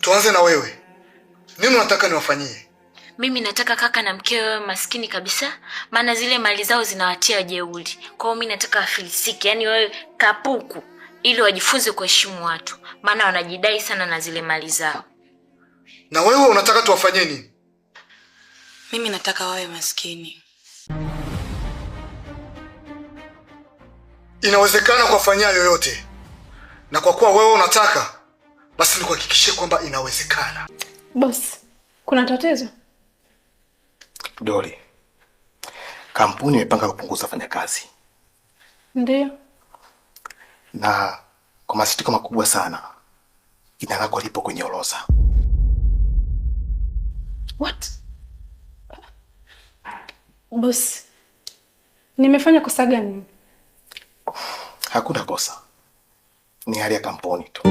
Tuanze na wewe. Nini unataka niwafanyie? Mimi nataka kaka na mkeo wawe maskini kabisa, maana zile mali zao zinawatia jeuri. Kwa hiyo mimi nataka wafilisike, yani wawe kapuku, ili wajifunze kuheshimu watu, maana wanajidai sana na zile mali zao. Na wewe unataka tuwafanyie nini? Mimi nataka wawe maskini. Inawezekana kuwafanyia yoyote. Na kwa kuwa wewe unataka, basi nikuhakikishie kwamba inawezekana. Boss, kuna tatizo? Doli, kampuni imepanga kupunguza wafanyakazi. Ndiyo. Na kwa masitiko makubwa sana, jina lako lipo kwenye orodha. What? Boss, nimefanya kosa gani? Hakuna kosa. Ni hali ya kampuni tu.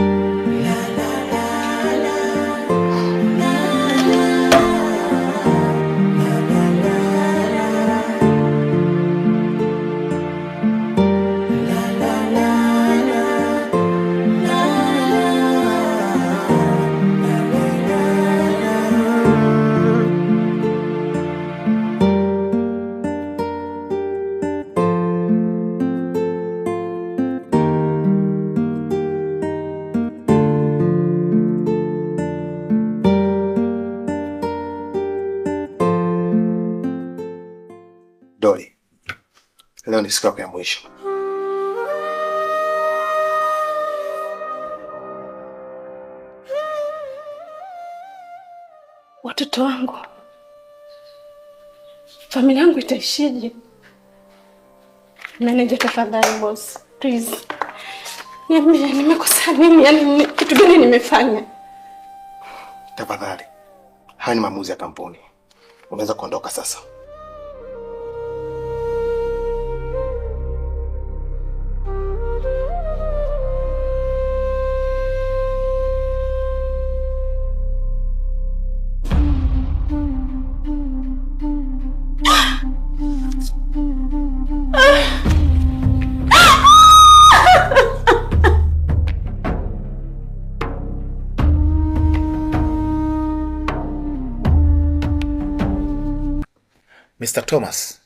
Doli, leo ni siku yako ya mwisho. Watoto wangu, familia yangu itaishije? Meneja, tafadhali boss, please. Niambie nimekosa nini? Yaani kitu gani nimefanya? Tafadhali. Haya ni maamuzi ya kampuni. Unaweza kuondoka sasa. Mr. Thomas,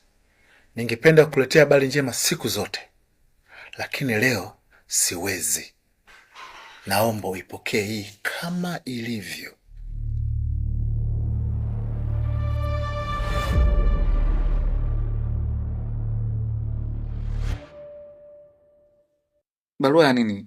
ningependa kukuletea habari njema siku zote, lakini leo siwezi. Naomba uipokee hii kama ilivyo. Barua ya nini?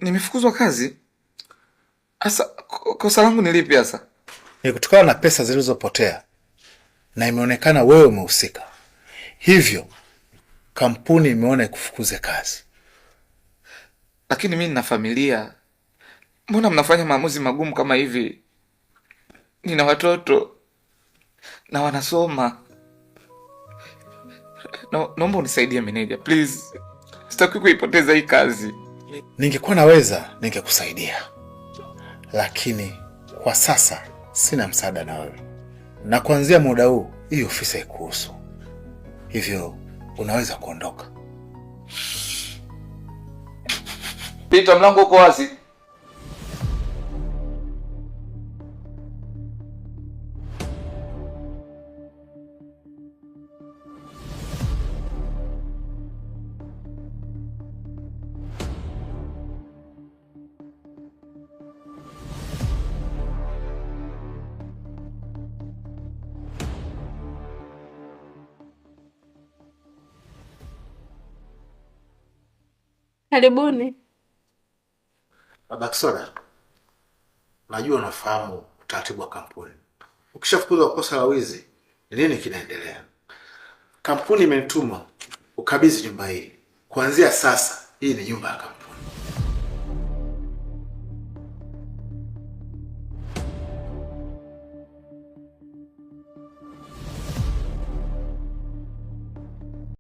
Nimefukuzwa kazi? Asa kosa langu ni lipi hasa? Ni kutokana na pesa zilizopotea na imeonekana wewe umehusika. Hivyo kampuni imeona ikufukuze kazi. Lakini mimi nina familia. Mbona mnafanya maamuzi magumu kama hivi? Nina watoto na wanasoma. Naomba unisaidie meneja, please. Sitaki kuipoteza hii kazi. Ningekuwa naweza ningekusaidia, lakini kwa sasa sina msaada na wewe. Na kuanzia muda huu hii ofisi haikuhusu. Hivyo unaweza kuondoka. Pita, mlango uko wazi. Karibuni. Baba Kisoda, najua unafahamu utaratibu wa kampuni. Ukishafukuzwa kosa la wizi, nini kinaendelea? Kampuni imenituma ukabidhi nyumba hii. Kuanzia sasa, hii ni nyumba ya kampuni.